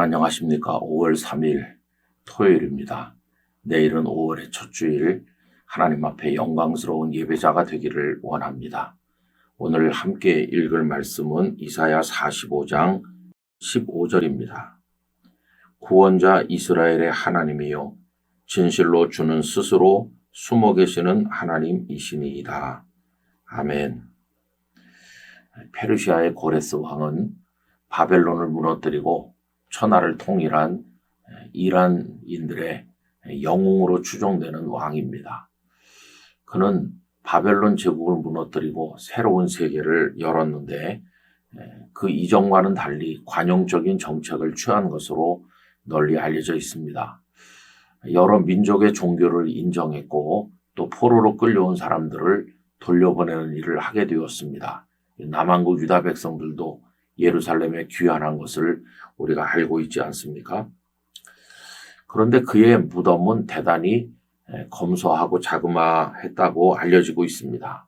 여러분 안녕하십니까? 5월 3일 토요일입니다. 내일은 5월의 첫 주일 하나님 앞에 영광스러운 예배자가 되기를 원합니다. 오늘 함께 읽을 말씀은 이사야 45장 15절입니다. 구원자 이스라엘의 하나님이요 진실로 주는 스스로 숨어 계시는 하나님이시니이다. 아멘. 페르시아의 고레스 왕은 바벨론을 무너뜨리고 천하를 통일한 이란인들의 영웅으로 추종되는 왕입니다. 그는 바벨론 제국을 무너뜨리고 새로운 세계를 열었는데 그 이전과는 달리 관용적인 정책을 취한 것으로 널리 알려져 있습니다. 여러 민족의 종교를 인정했고 또 포로로 끌려온 사람들을 돌려보내는 일을 하게 되었습니다. 남한국 유다 백성들도 예루살렘에 귀환한 것을 우리가 알고 있지 않습니까? 그런데 그의 무덤은 대단히 검소하고 자그마했다고 알려지고 있습니다.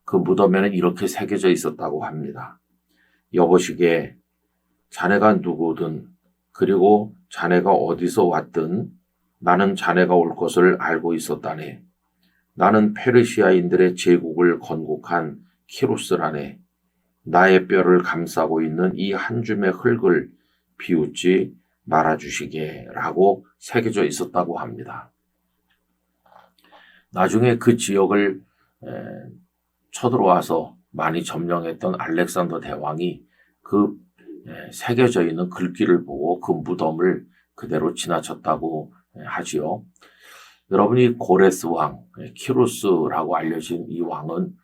그 무덤에는 이렇게 새겨져 있었다고 합니다. 여보시게 자네가 누구든 그리고 자네가 어디서 왔든 나는 자네가 올 것을 알고 있었다네. 나는 페르시아인들의 제국을 건국한 키루스라네. 나의 뼈를 감싸고 있는 이 한 줌의 흙을 비웃지 말아주시게 라고 새겨져 있었다고 합니다. 나중에 그 지역을 쳐들어와서 많이 점령했던 알렉산더 대왕이 그 새겨져 있는 글귀를 보고 그 무덤을 그대로 지나쳤다고 하지요. 여러분이 고레스 왕, 키루스라고 알려진 이 왕은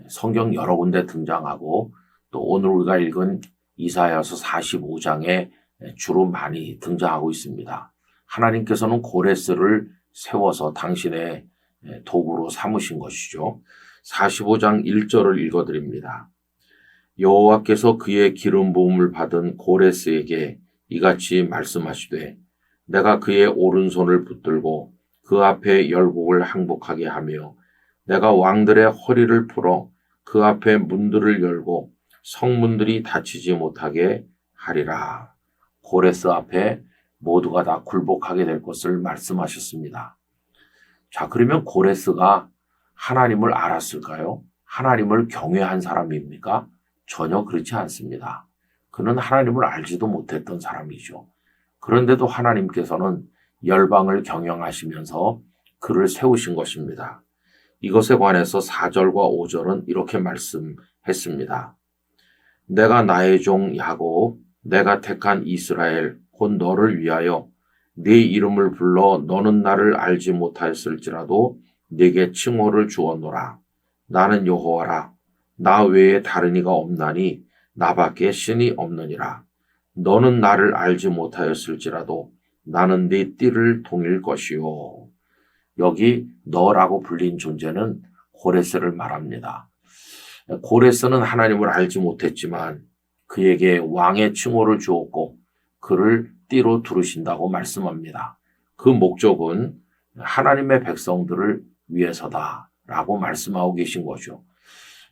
성경 여러 군데 등장하고 또 오늘 우리가 읽은 이사야서 45장에 주로 많이 등장하고 있습니다. 하나님께서는 고레스를 세워서 당신의 도구로 삼으신 것이죠. 45장 1절을 읽어드립니다. 여호와께서 그의 기름 부음을 받은 고레스에게 이같이 말씀하시되 내가 그의 오른손을 붙들고 그 앞에 열국을 항복하게 하며 내가 왕들의 허리를 풀어 그 앞에 문들을 열고 성문들이 닫히지 못하게 하리라. 고레스 앞에 모두가 다 굴복하게 될 것을 말씀하셨습니다. 자, 그러면 고레스가 하나님을 알았을까요? 하나님을 경외한 사람입니까? 전혀 그렇지 않습니다. 그는 하나님을 알지도 못했던 사람이죠. 그런데도 하나님께서는 열방을 경영하시면서 그를 세우신 것입니다. 이것에 관해서 4절과 5절은 이렇게 말씀했습니다. 내가 나의 종 야곱, 내가 택한 이스라엘, 곧 너를 위하여 네 이름을 불러 너는 나를 알지 못하였을지라도 네게 칭호를 주었노라. 나는 여호와라. 나 외에 다른 이가 없나니 나밖에 신이 없느니라. 너는 나를 알지 못하였을지라도 나는 네 띠를 동일 것이요. 여기 너라고 불린 존재는 고레스를 말합니다. 고레스는 하나님을 알지 못했지만 그에게 왕의 칭호를 주었고 그를 띠로 두르신다고 말씀합니다. 그 목적은 하나님의 백성들을 위해서다라고 말씀하고 계신 거죠.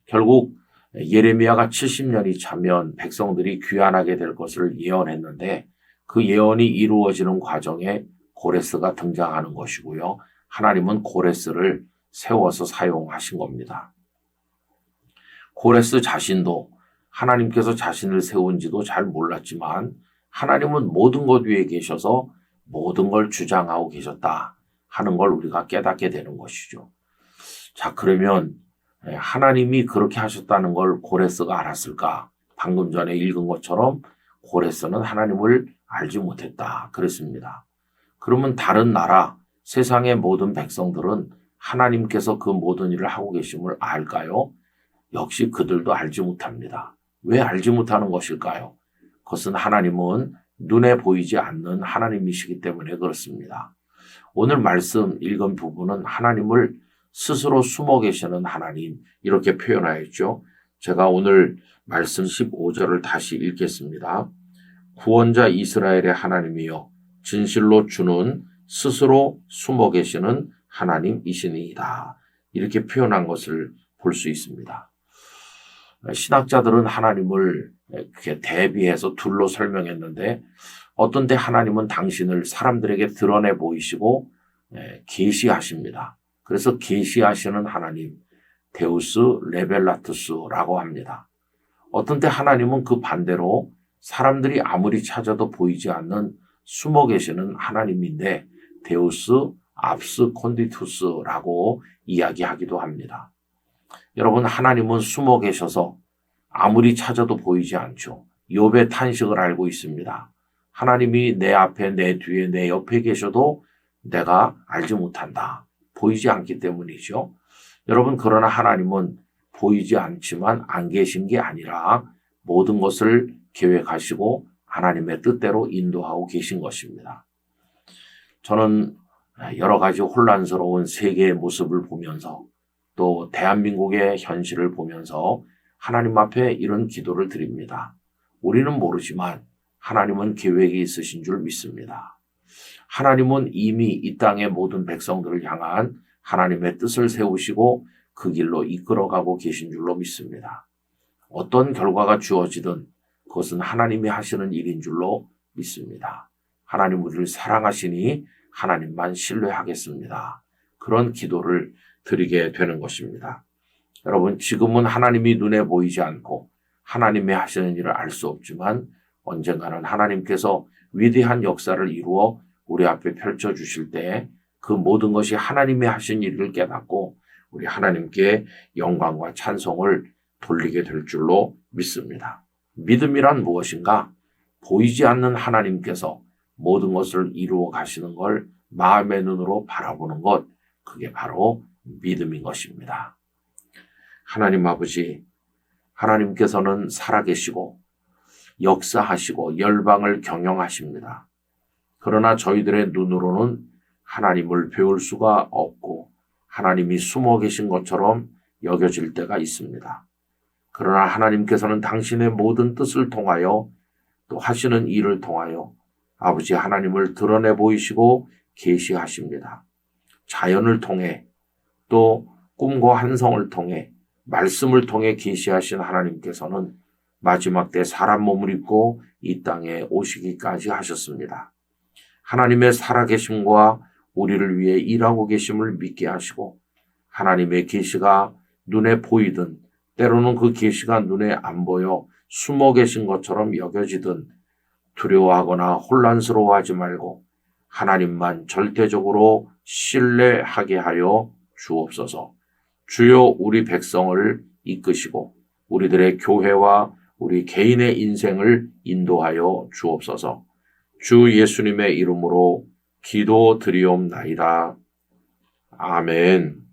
결국 예레미야가 70년이 차면 백성들이 귀환하게 될 것을 예언했는데 그 예언이 이루어지는 과정에 고레스가 등장하는 것이고요. 하나님은 고레스를 세워서 사용하신 겁니다. 고레스 자신도 하나님께서 자신을 세운지도 잘 몰랐지만 하나님은 모든 것 위에 계셔서 모든 걸 주장하고 계셨다 하는 걸 우리가 깨닫게 되는 것이죠. 자, 그러면 하나님이 그렇게 하셨다는 걸 고레스가 알았을까? 방금 전에 읽은 것처럼 고레스는 하나님을 알지 못했다 그랬습니다. 그러면 다른 나라, 세상의 모든 백성들은 하나님께서 그 모든 일을 하고 계심을 알까요? 역시 그들도 알지 못합니다. 왜 알지 못하는 것일까요? 그것은 하나님은 눈에 보이지 않는 하나님이시기 때문에 그렇습니다. 오늘 말씀 읽은 부분은 하나님을 스스로 숨어 계시는 하나님 이렇게 표현하였죠. 제가 오늘 말씀 15절을 다시 읽겠습니다. 구원자 이스라엘의 하나님이여 진실로 주는 스스로 숨어 계시는 하나님이시니이다. 이렇게 표현한 것을 볼 수 있습니다. 신학자들은 하나님을 그게 대비해서 둘로 설명했는데 어떤 때 하나님은 당신을 사람들에게 드러내 보이시고 계시하십니다. 그래서 계시하시는 하나님, 데우스 레벨라투스라고 합니다. 어떤 때 하나님은 그 반대로 사람들이 아무리 찾아도 보이지 않는 숨어 계시는 하나님인데 데우스 압스 콘디투스라고 이야기하기도 합니다. 여러분, 하나님은 숨어 계셔서 아무리 찾아도 보이지 않죠. 욥의 탄식을 알고 있습니다. 하나님이 내 앞에, 내 뒤에, 내 옆에 계셔도 내가 알지 못한다. 보이지 않기 때문이죠. 여러분, 그러나 하나님은 보이지 않지만 안 계신 게 아니라 모든 것을 계획하시고 하나님의 뜻대로 인도하고 계신 것입니다. 저는 여러 가지 혼란스러운 세계의 모습을 보면서 또 대한민국의 현실을 보면서 하나님 앞에 이런 기도를 드립니다. 우리는 모르지만 하나님은 계획이 있으신 줄 믿습니다. 하나님은 이미 이 땅의 모든 백성들을 향한 하나님의 뜻을 세우시고 그 길로 이끌어가고 계신 줄로 믿습니다. 어떤 결과가 주어지든 그것은 하나님이 하시는 일인 줄로 믿습니다. 하나님 우리를 사랑하시니 하나님만 신뢰하겠습니다. 그런 기도를 드리게 되는 것입니다. 여러분, 지금은 하나님이 눈에 보이지 않고 하나님의 하시는 일을 알 수 없지만 언젠가는 하나님께서 위대한 역사를 이루어 우리 앞에 펼쳐주실 때 그 모든 것이 하나님이 하신 일을 깨닫고 우리 하나님께 영광과 찬송을 돌리게 될 줄로 믿습니다. 믿음이란 무엇인가? 보이지 않는 하나님께서 모든 것을 이루어 가시는 걸 마음의 눈으로 바라보는 것, 그게 바로 믿음인 것입니다. 하나님 아버지, 하나님께서는 살아계시고 역사하시고 열방을 경영하십니다. 그러나 저희들의 눈으로는 하나님을 배울 수가 없고 하나님이 숨어 계신 것처럼 여겨질 때가 있습니다. 그러나 하나님께서는 당신의 모든 뜻을 통하여 또 하시는 일을 통하여 아버지 하나님을 드러내 보이시고 계시하십니다. 자연을 통해 또 꿈과 환성을 통해 말씀을 통해 계시하신 하나님께서는 마지막 때 사람 몸을 입고 이 땅에 오시기까지 하셨습니다. 하나님의 살아계심과 우리를 위해 일하고 계심을 믿게 하시고 하나님의 계시가 눈에 보이든 때로는 그 계시가 눈에 안 보여 숨어 계신 것처럼 여겨지든 두려워하거나 혼란스러워하지 말고 하나님만 절대적으로 신뢰하게 하여 주옵소서. 주여 우리 백성을 이끄시고 우리들의 교회와 우리 개인의 인생을 인도하여 주옵소서. 주 예수님의 이름으로 기도드리옵나이다. 아멘.